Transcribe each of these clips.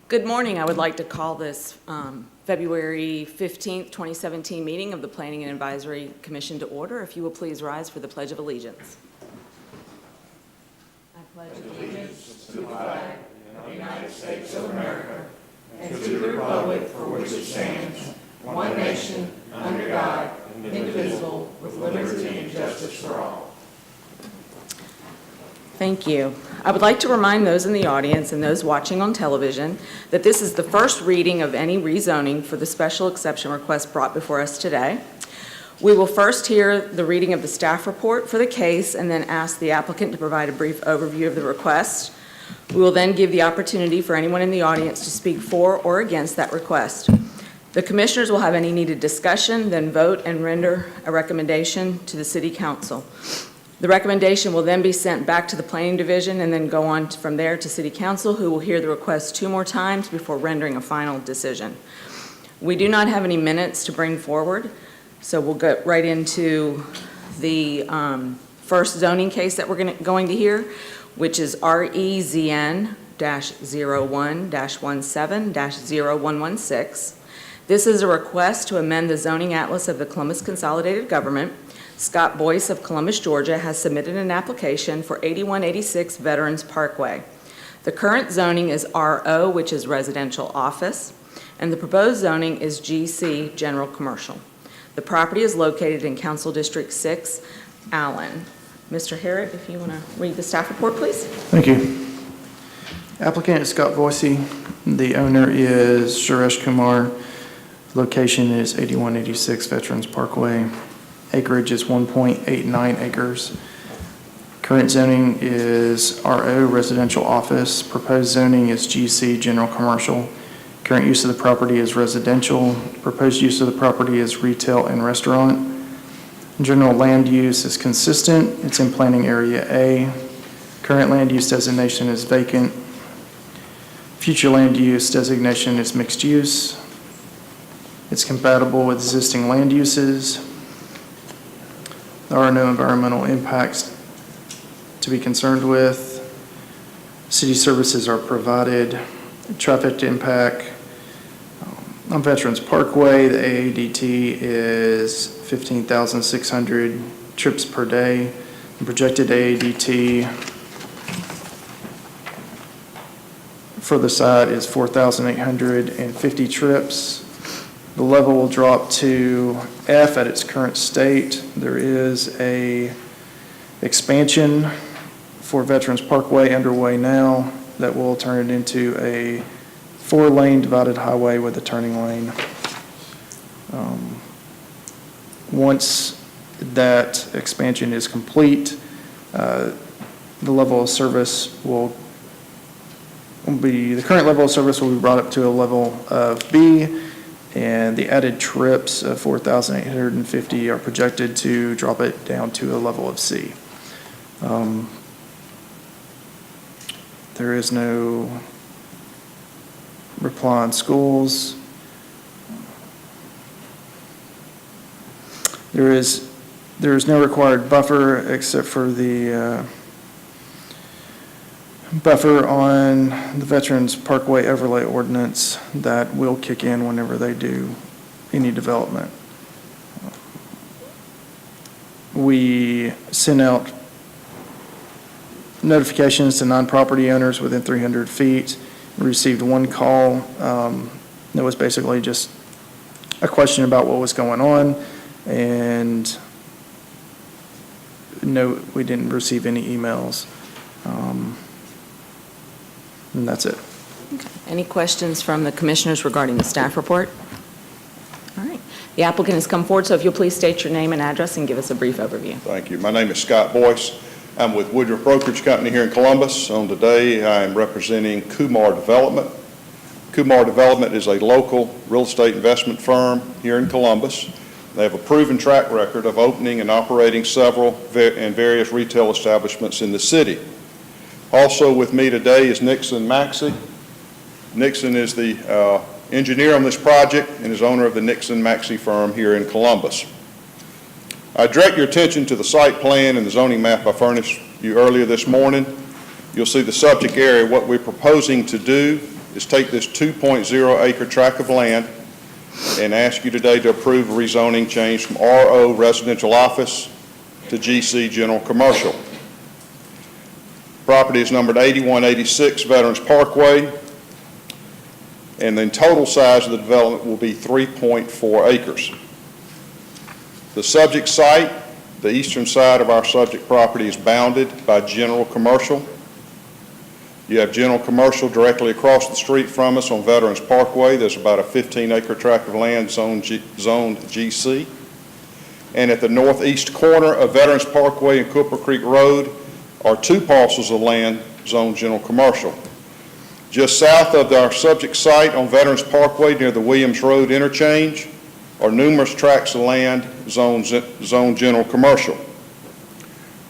Good morning. I would like to call this February 15th, 2017 meeting of the Planning and Advisory Commission to order. If you will please rise for the Pledge of Allegiance. I pledge allegiance to the flag of the United States of America and to the republic for which it stands, one nation, under God, indivisible, with liberty and justice for all. Thank you. I would like to remind those in the audience and those watching on television that this is the first reading of any rezoning for the special exception request brought before us today. We will first hear the reading of the staff report for the case and then ask the applicant to provide a brief overview of the request. We will then give the opportunity for anyone in the audience to speak for or against that request. The commissioners will have any needed discussion, then vote and render a recommendation to the City Council. The recommendation will then be sent back to the Planning Division and then go on from there to City Council, who will hear the request 2 more times before rendering a final decision. We do not have any minutes to bring forward, so we'll get right into the first zoning case that we're going to hear, which is REZN-01-17-0116. This is a request to amend the zoning atlas of the Columbus Consolidated Government. Scott Boyce of Columbus, Georgia, has submitted an application for 8186 Veterans Parkway. The current zoning is RO, which is residential office, and the proposed zoning is GC, general commercial. The property is located in Council District 6, Allen. Mr. Harrod, if you want to read the staff report, please. Thank you. Applicant is Scott Boyce. The owner is Suresh Kumar. Location is 8186 Veterans Parkway. Acreage is 1.89 acres. Current zoning is RO, residential office. Proposed zoning is GC, general commercial. Current use of the property is residential. Proposed use of the property is retail and restaurant. General land use is consistent. It's in planning area A. Current land use designation is vacant. Future land use designation is mixed use. It's compatible with existing land uses. There are no environmental impacts to be concerned with. City services are provided. Traffic impact on Veterans Parkway, the AADT is 15,600 trips per day. The projected AADT for the site is 4,850 trips. The level will drop to F at its current state. There is a expansion for Veterans Parkway underway now that will turn it into a 4-lane divided highway with a turning lane. Once that expansion is complete, the level of service the current level of service will be brought up to a level of B, and the added trips of 4,850 are projected to drop it down to a level of C. There is no reply on schools. There is no required buffer except for the buffer on the Veterans Parkway Overlay Ordinance that will kick in whenever they do any development. We sent out notifications to non-property owners within 300 feet. We received 1 call that was basically just a question about what was going on, and no, we didn't receive any emails. And that's it. Okay. Any questions from the commissioners regarding the staff report? All right. The applicant has come forward, so if you'll please state your name and address and give us a brief overview. Thank you. My name is Scott Boyce. I'm with Woodruff Brokerage Company here in Columbus. Today I am representing Kumar Development. Kumar Development is a local real estate investment firm here in Columbus. They have a proven track record of opening and operating several and various retail establishments in the city. Also with me today is Nixon Maxey. Nixon is the engineer on this project and is owner of the Nixon Maxey firm here in Columbus. I direct your attention to the site plan and the zoning map I furnished you earlier this morning. You'll see the subject area, what we're proposing to do is take this 2.0 acre tract of land and ask you today to approve a rezoning change from RO residential office to GC general commercial. Property is numbered 8186 Veterans Parkway, and the total size of the development will be 3.4 acres. The subject site, the eastern side of our subject property, is bounded by general commercial. You have general commercial directly across the street from us on Veterans Parkway. There's about a 15-acre tract of land zoned GC. And at the northeast corner of Veterans Parkway and Cooper Creek Road are 2 parcels of land zoned general commercial. Just south of our subject site on Veterans Parkway near the Williams Road interchange are numerous tracts of land zoned general commercial.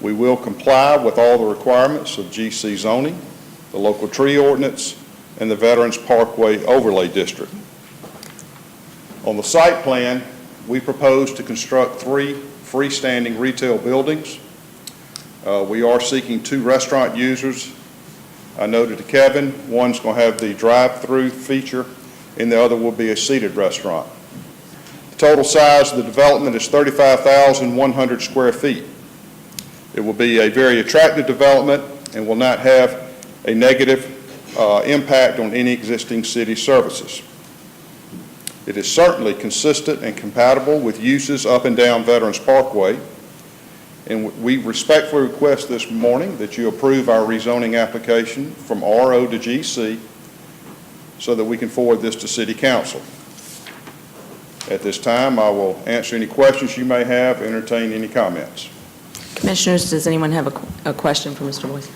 We will comply with all the requirements of GC zoning, the local tree ordinance, and the Veterans Parkway Overlay District. On the site plan, we propose to construct 3 freestanding retail buildings. We are seeking 2 restaurant users. I noted to Kevin, one's going to have the drive-through feature, and the other will be a seated restaurant. The total size of the development is 35,100 square feet. It will be a very attractive development and will not have a negative impact on any existing city services. It is certainly consistent and compatible with uses up and down Veterans Parkway, and we respectfully request this morning that you approve our rezoning application from RO to GC so that we can forward this to City Council. At this time, I will answer any questions you may have, entertain any comments. Commissioners, does anyone have a question for Mr. Boyce?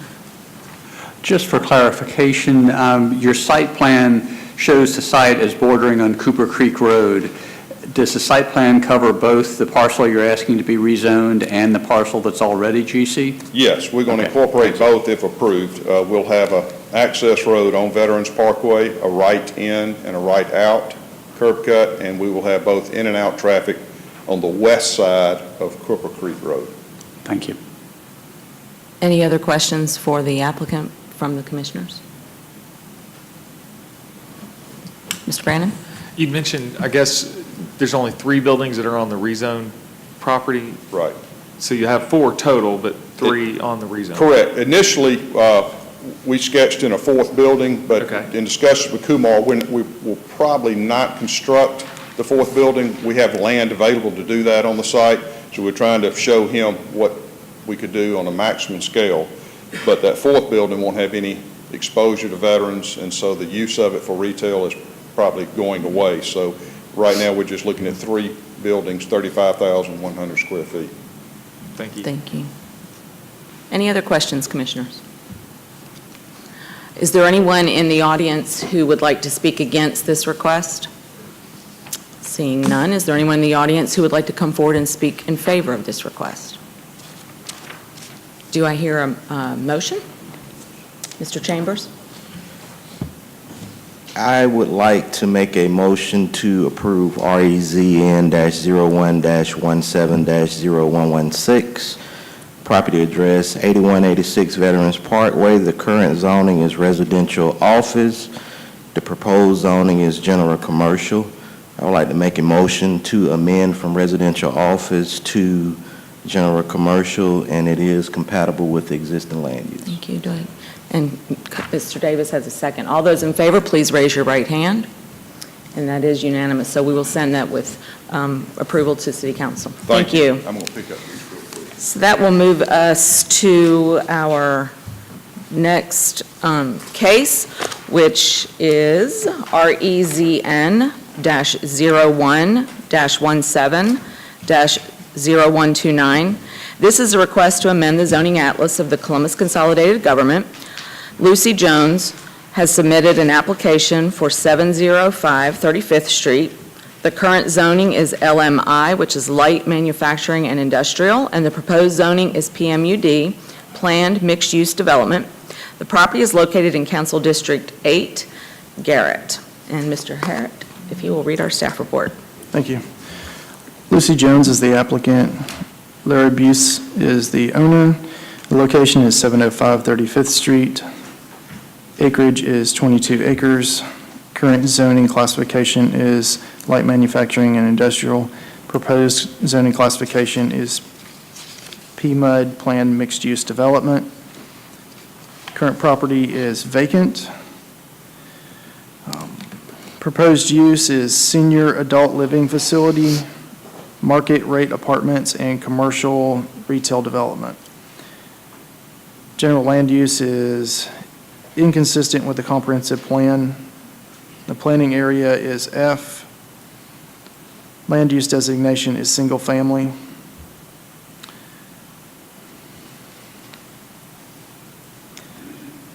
Just for clarification, your site plan shows the site as bordering on Cooper Creek Road. Does the site plan cover both the parcel you're asking to be rezoned and the parcel that's already GC? Yes, we're going to Okay. incorporate both if approved. We'll have an access road on Veterans Parkway, a right in and a right out curb cut, and we will have both in and out traffic on the west side of Cooper Creek Road. Thank you. Any other questions for the applicant from the commissioners? Mr. Brandon? You mentioned, I guess, there's only 3 buildings that are on the rezone property, Right. so you have 4 total, but 3 on the rezone. Correct. Initially, we sketched in a 4th building, but Okay. in discussions with Kumar, we will probably not construct the 4th building. We have land available to do that on the site, so we're trying to show him what we could do on a maximum scale. But that 4th building won't have any exposure to veterans, and so the use of it for retail is probably going away. So right now, we're just looking at 3 buildings, 35,100 square feet. Thank you. Thank you. Any other questions, commissioners? Is there anyone in the audience who would like to speak against this request? Seeing none, is there anyone in the audience who would like to come forward and speak in favor of this request? Do I hear a motion? Mr. Chambers? I would like to make a motion to approve REZN-01-17-0116, property address 8186 Veterans Parkway. The current zoning is residential office. The proposed zoning is general commercial. I would like to make a motion to amend from residential office to general commercial, and it is compatible with the existing land use. Thank you. Do I- And Mr. Davis has a second. All those in favor, please raise your right hand. And that is unanimous. So we will send that with approval to City Council. Thank you. I'm going to pick up these real quick. So that will move us to our next case, which is REZN-01-17-0129. This is a request to amend the zoning atlas of the Columbus Consolidated Government. Lucy Jones has submitted an application for 705 35th Street. The current zoning is LMI, which is Light Manufacturing and Industrial, and the proposed zoning is PMUD, Planned Mixed-Use Development. The property is located in Council District 8, Garrett. And Mr. Harrod, if you will read our staff report. Thank you. Lucy Jones is the applicant. Larry Buse is the owner. The location is 705 35th Street. Acreage is 22 acres. Current zoning classification is light manufacturing and industrial. Proposed zoning classification is PMUD, planned mixed-use development. Current property is vacant. Proposed use is senior adult living facility, market rate apartments, and commercial retail development. General land use is inconsistent with the comprehensive plan. The planning area is F. Land use designation is single family.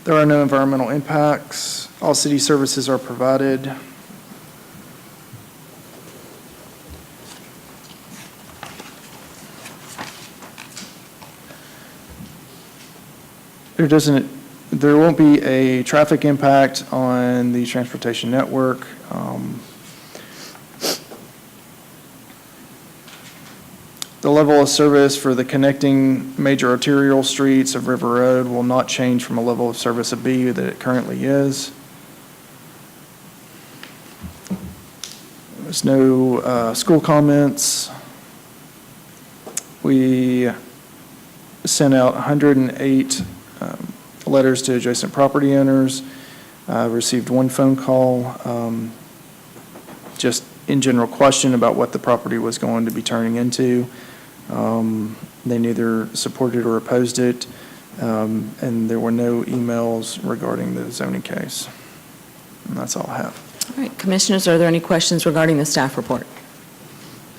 There are no environmental impacts. All city services are provided. There won't be a traffic impact on the transportation network. The level of service for the connecting major arterial streets of River Road will not change from a level of service of B that it currently is. There's no school comments. We sent out 108 letters to adjacent property owners, received one phone call, just in general question about what the property was going to be turning into. They neither supported or opposed it, and there were no emails regarding the zoning case. And that's all I have. All right, Commissioners, are there any questions regarding the staff report?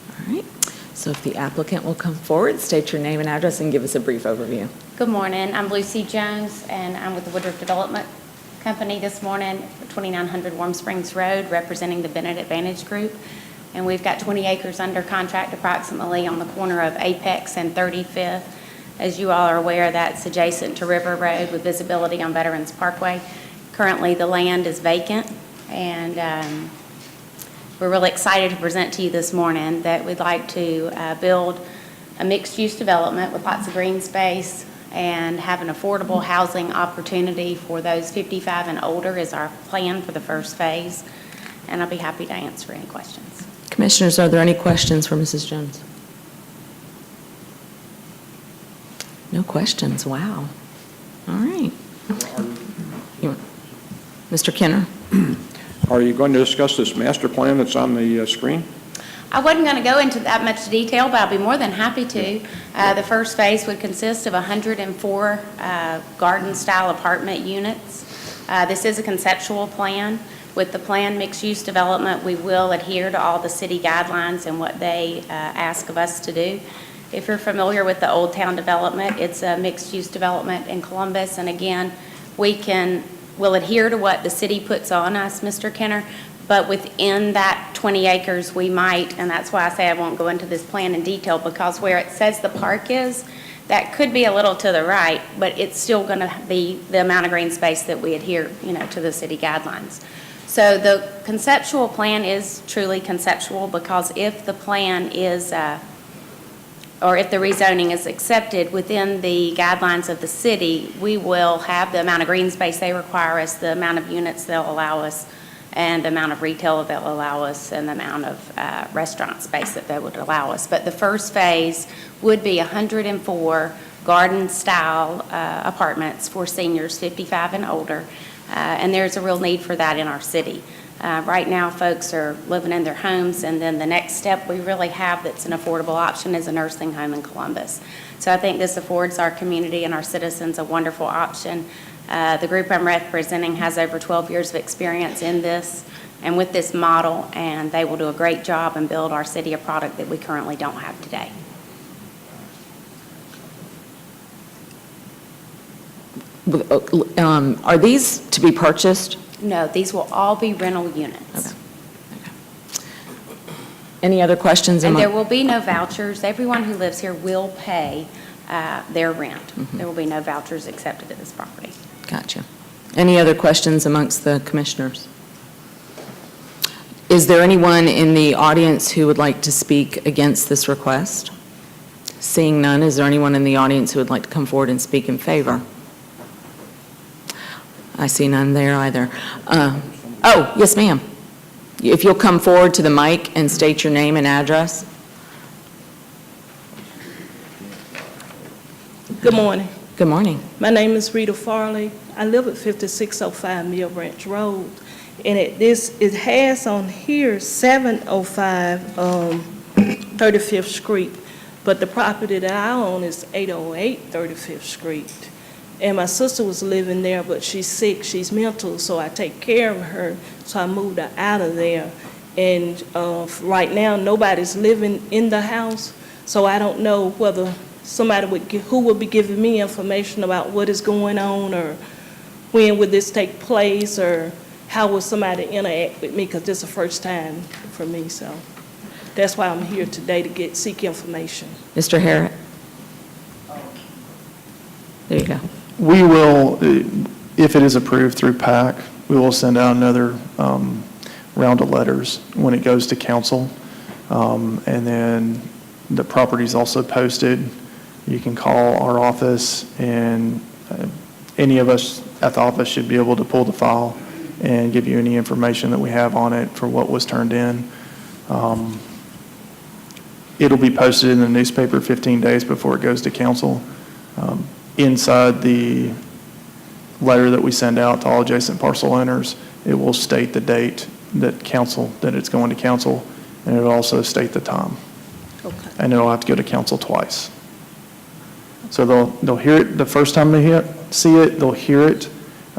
All right, so if the applicant will come forward, state your name and address, and give us a brief overview. Good morning. I'm Lucy Jones, and I'm with the Woodruff Development Company this morning, 2900 Warm Springs Road, representing the Bennett Advantage Group. And we've got 20 acres under contract approximately on the corner of Apex and 35th. As you all are aware, that's adjacent to River Road with visibility on Veterans Parkway. Currently, the land is vacant, and we're really excited to present to you this morning that we'd like to build a mixed-use development with lots of green space and have an affordable housing opportunity for those 55 and older is our plan for the first phase. And I'll be happy to answer any questions. Commissioners, are there any questions for Mrs. Jones? No questions, wow. All right. Mr. Kenner? Are you going to discuss this master plan that's on the screen? I wasn't going to go into that much detail, but I'll be more than happy to. The first phase would consist of 104 garden-style apartment units. This is a conceptual plan. With the planned mixed-use development, we will adhere to all the city guidelines and what they ask of us to do. If you're familiar with the Old Town development, it's a mixed-use development in Columbus, and again, we'll adhere to what the city puts on us, Mr. Kenner, but within that 20 acres, we might, and that's why I say I won't go into this plan in detail, because where it says the park is, that could be a little to the right, but it's still going to be the amount of green space that we adhere, to the city guidelines. So the conceptual plan is truly conceptual, because if the plan is, or if the rezoning is accepted within the guidelines of the city, we will have the amount of green space they require us, the amount of units they'll allow us, and the amount of retail they'll allow us, and the amount of restaurant space that they would allow us. But the first phase would be 104 garden-style apartments for seniors 55 and older. And there's a real need for that in our city. Right now, folks are living in their homes, and then the next step we really have that's an affordable option is a nursing home in Columbus. So I think this affords our community and our citizens a wonderful option. The group I'm representing has over 12 years of experience in this and with this model, and they will do a great job and build our city a product that we currently don't have today. Are these to be purchased? No, these will all be rental units. Okay. Any other questions? And there will be no vouchers. Everyone who lives here will pay their rent. There will be no vouchers accepted at this property. Gotcha. Any other questions amongst the commissioners? Is there anyone in the audience who would like to speak against this request? Seeing none, is there anyone in the audience who would like to come forward and speak in favor? I see none there either. Oh, yes, ma'am. If you'll come forward to the mic and state your name and address. Good morning. Good morning. My name is Rita Farley. I live at 5605 Mill Branch Road, and it has on here 705 35th Street, but the property that I own is 808 35th Street. And my sister was living there, but she's sick, she's mental, so I take care of her, so I moved her out of there. And right now, nobody's living in the house, so I don't know whether somebody who would be giving me information about what is going on, or when would this take place, or how would somebody interact with me, because this is the first time for me, so that's why I'm here today, to seek information. Mr. Harrod? There you go. We will, if it is approved through PAC, we will send out another round of letters when it goes to council. And then the property is also posted. You can call our office, and any of us at the office should be able to pull the file and give you any information that we have on it for what was turned in. It'll be posted in the newspaper 15 days before it goes to council. Inside the letter that we send out to all adjacent parcel owners, it will state the date that it's going to council, and it'll also state the time. Okay. And it'll have to go to council twice. So they'll hear it the first time they see it, they'll hear it,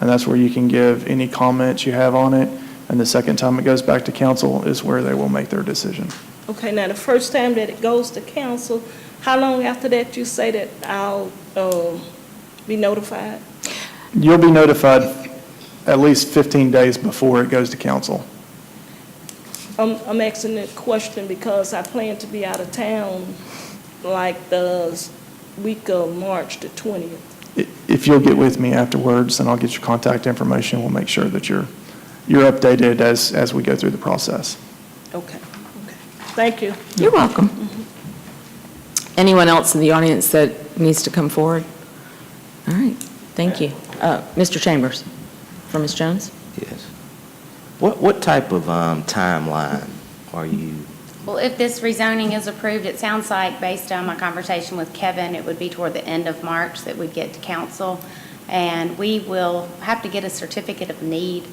and that's where you can give any comments you have on it. And the second time it goes back to council is where they will make their decision. Okay, now the first time that it goes to council, how long after that you say that I'll be notified? You'll be notified at least 15 days before it goes to council. I'm asking that question because I plan to be out of town like the week of March the 20th. If you'll get with me afterwards, then I'll get your contact information. We'll make sure that you're updated as we go through the process. Okay. Thank you. You're welcome. Anyone else in the audience that needs to come forward? All right, thank you. Mr. Chambers, for Ms. Jones? Yes. What type of timeline are you? Well, if this rezoning is approved, it sounds like, based on my conversation with Kevin, it would be toward the end of March that we'd get to council. And we will have to get a certificate of need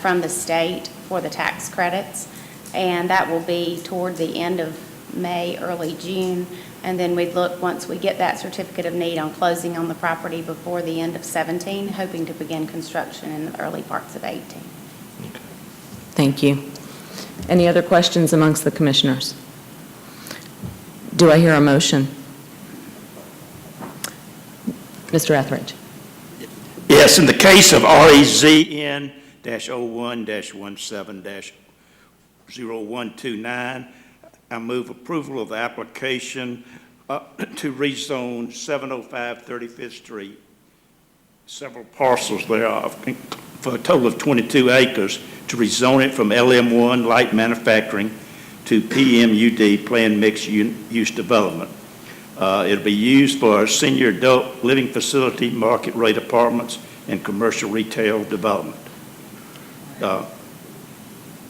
from the state for the tax credits. And that will be toward the end of May, early June. And then we'd look, once we get that certificate of need, on closing on the property before the end of 17, hoping to begin construction in the early parts of 18. Thank you. Any other questions amongst the commissioners? Do I hear a motion? Mr. Etheridge. Yes, in the case of REZN-01-17-0129, I move approval of the application to rezone 705 35th Street, several parcels thereof, for a total of 22 acres, to rezone it from LM1 light manufacturing to PMUD planned mixed-use development. It'll be used for senior adult living facility, market rate apartments, and commercial retail development.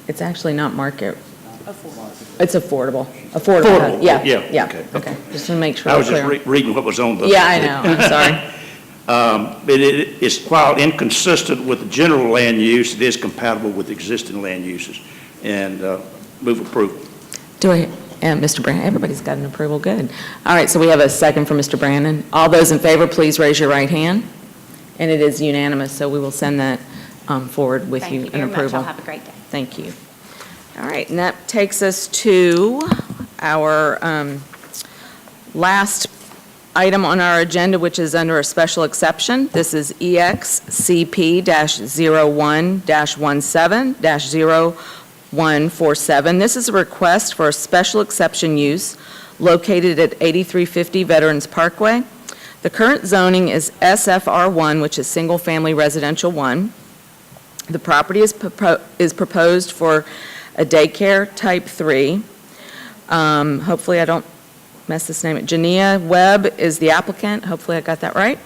It's actually not market. Affordable. It's affordable. Affordable, Yeah, yeah, yeah, okay. okay. Just to make sure I we're was just clear. reading what was on the... Yeah, I know, I'm sorry. But it is, while inconsistent with the general land use, it is compatible with existing land uses, and move approval. Do I, and Mr. Brandon, everybody's got an approval, good. All right, so we have a second from Mr. Brandon. All those in favor, please raise your right hand. And it is unanimous, so we will send that forward with you Thank in you very much. approval. I'll have a great day. Thank you. All right, and that takes us to our last item on our agenda, which is under a special exception. This is EXCP-01-17-0147. This is a request for a special exception use located at 8350 Veterans Parkway. The current zoning is SFR1, which is Single Family Residential 1. The property is proposed for a daycare type 3. Hopefully I don't mess this name up. Jania Webb is the applicant. Hopefully I got that right.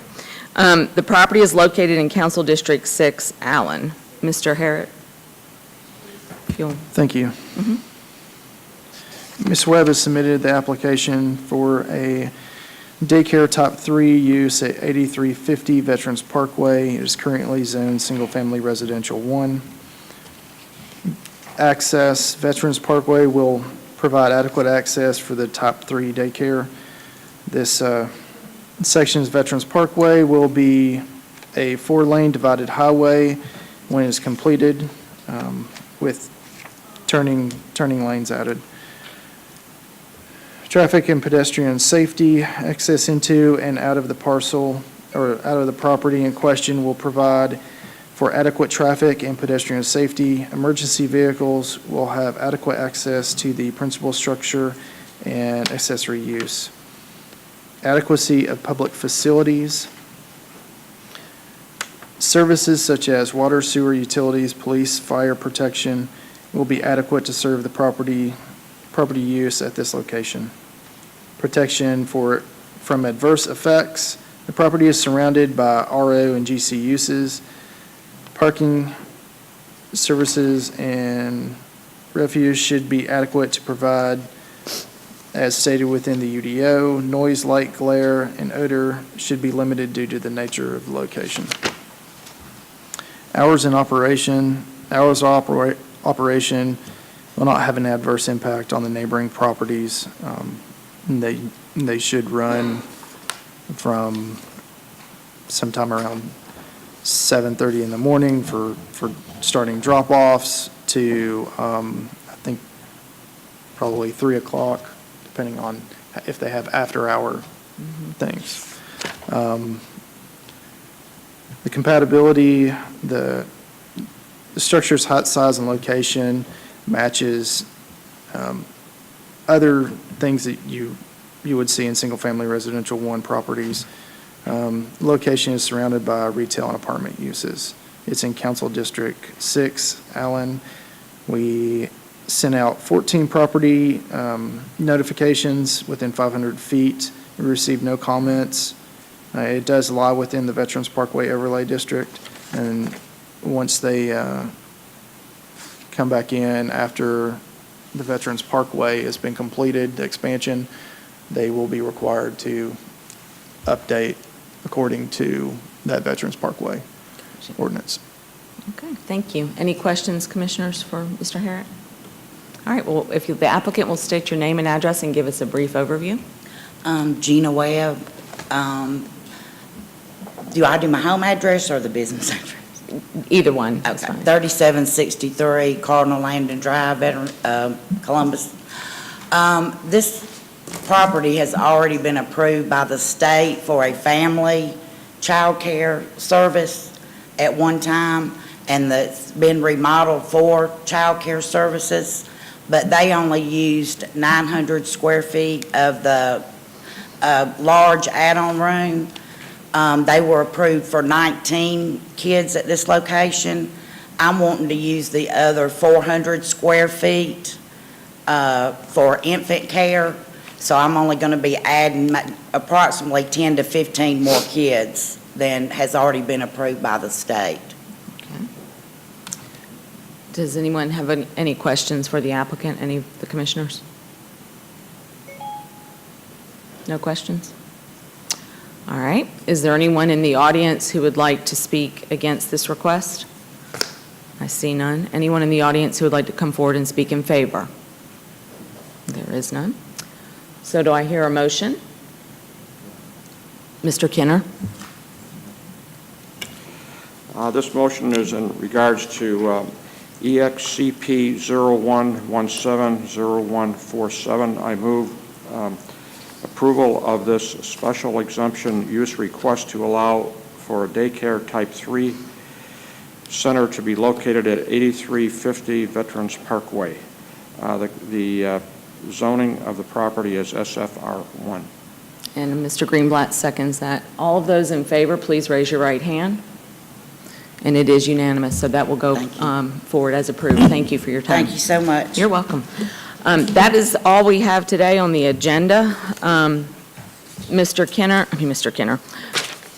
The property is located in Council District 6, Allen. Mr. Harrod? If you'll- Thank you. Ms. Webb has submitted the application for a daycare Type 3 use at 8350 Veterans Parkway. It is currently zoned single-family residential 1. Access, Veterans Parkway will provide adequate access for the Type 3 daycare. This section's Veterans Parkway will be a 4-lane divided highway when it's completed, with turning lanes added. Traffic and pedestrian safety, access into and out of the parcel, or out of the property in question will provide for adequate traffic and pedestrian safety. Emergency vehicles will have adequate access to the principal structure and accessory use. Adequacy of public facilities. Services such as water, sewer, utilities, police, fire protection will be adequate to serve the property use at this location. Protection from adverse effects. The property is surrounded by RO and GC uses. Parking services and refuge should be adequate to provide, as stated within the UDO. Noise, light, glare, and odor should be limited due to the nature of the location. Hours of operation will not have an adverse impact on the neighboring properties. They should run from sometime around 7:30 in the morning for starting drop-offs to, I think, probably 3 o'clock, depending on if they have after-hour things. The compatibility, the structure's height, size, and location matches other things that you would see in single-family residential 1 properties. Location is surrounded by retail and apartment uses. It's in Council District 6, Allen. We sent out 14 property notifications within 500 feet. We received no comments. It does lie within the Veterans Parkway Overlay District, and once they come back in after the Veterans Parkway has been completed, the expansion, they will be required to update according to that Veterans Parkway ordinance. Okay, thank you. Any questions, Commissioners, for Mr. Harrod? All right, well, if the applicant will state your name and address and give us a brief overview. Gina Webb. Do I do my home address or the business address? Either one, that's Okay, fine. 3763 Cardinal Landon Drive, Columbus. This property has already been approved by the state for a family child care service at one time, and it's been remodeled for child care services, but they only used 900 square feet of the large add-on room. They were approved for 19 kids at this location. I'm wanting to use the other 400 square feet for infant care, so I'm only going to be adding approximately 10 to 15 more kids than has already been approved by the state. Okay. Does anyone have any questions for the applicant, any of the Commissioners? No questions? All right. Is there anyone in the audience who would like to speak against this request? I see none. Anyone in the audience who would like to come forward and speak in favor? There is none. So do I hear a motion? Mr. Kenner? This motion is in regards to EXCP 01170147. I move approval of this special exemption use request to allow for a daycare type 3 center to be located at 8350 Veterans Parkway. The zoning of the property is SFR1. And Mr. Greenblatt seconds that. All of those in favor, please raise your right hand. And it is unanimous, so that will go forward as approved. Thank you for your time. Thank you so much. You're welcome. That is all we have today on the agenda. Mr. Kenner,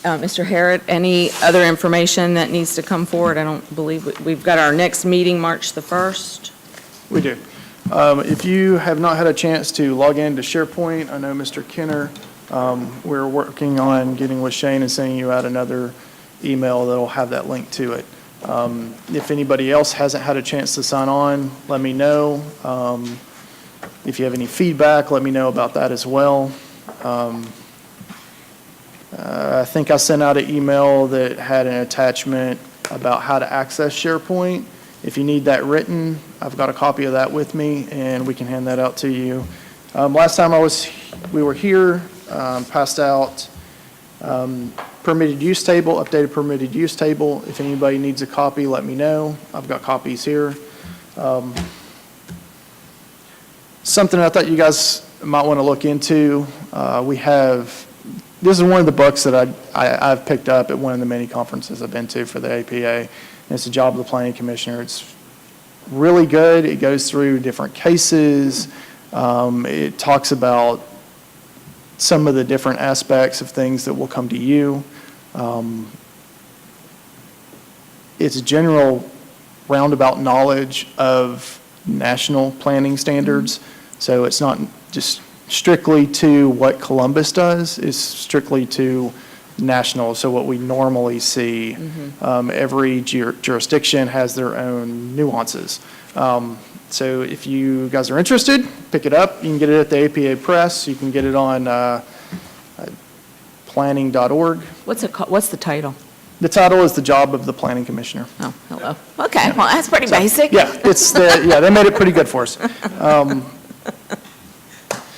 Mr. Harrod, any other information that needs to come forward? I don't believe, we've got our next meeting, March the 1st. We do. If you have not had a chance to log in to SharePoint, I know Mr. Kenner, we're working on getting with Shane and sending you out another email that'll have that link to it. If anybody else hasn't had a chance to sign on, let me know. If you have any feedback, let me know about that as well. I think I sent out an email that had an attachment about how to access SharePoint. If you need that written, I've got a copy of that with me, and we can hand that out to you. Last time we were here, passed out permitted use table, updated permitted use table. If anybody needs a copy, let me know. I've got copies here. Something I thought you guys might want to look into, this is one of the books that I've picked up at one of the many conferences I've been to for the APA. And it's the job of the planning commissioner. It's really good. It goes through different cases. It talks about some of the different aspects of things that will come to you. It's general roundabout knowledge of national planning standards. So it's not just strictly to what Columbus does, it's strictly to national, so what we normally see. Every jurisdiction has their own nuances. So if you guys are interested, pick it up. You can get it at the APA Press. You can get it on planning.org. What's the title? The title is The Job of the Planning Commissioner. Oh, hello. Okay, well, that's pretty basic. Yeah, they made it pretty good for us.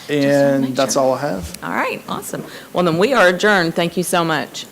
And that's all I have. All right, awesome. Well, then we are adjourned. Thank you so much.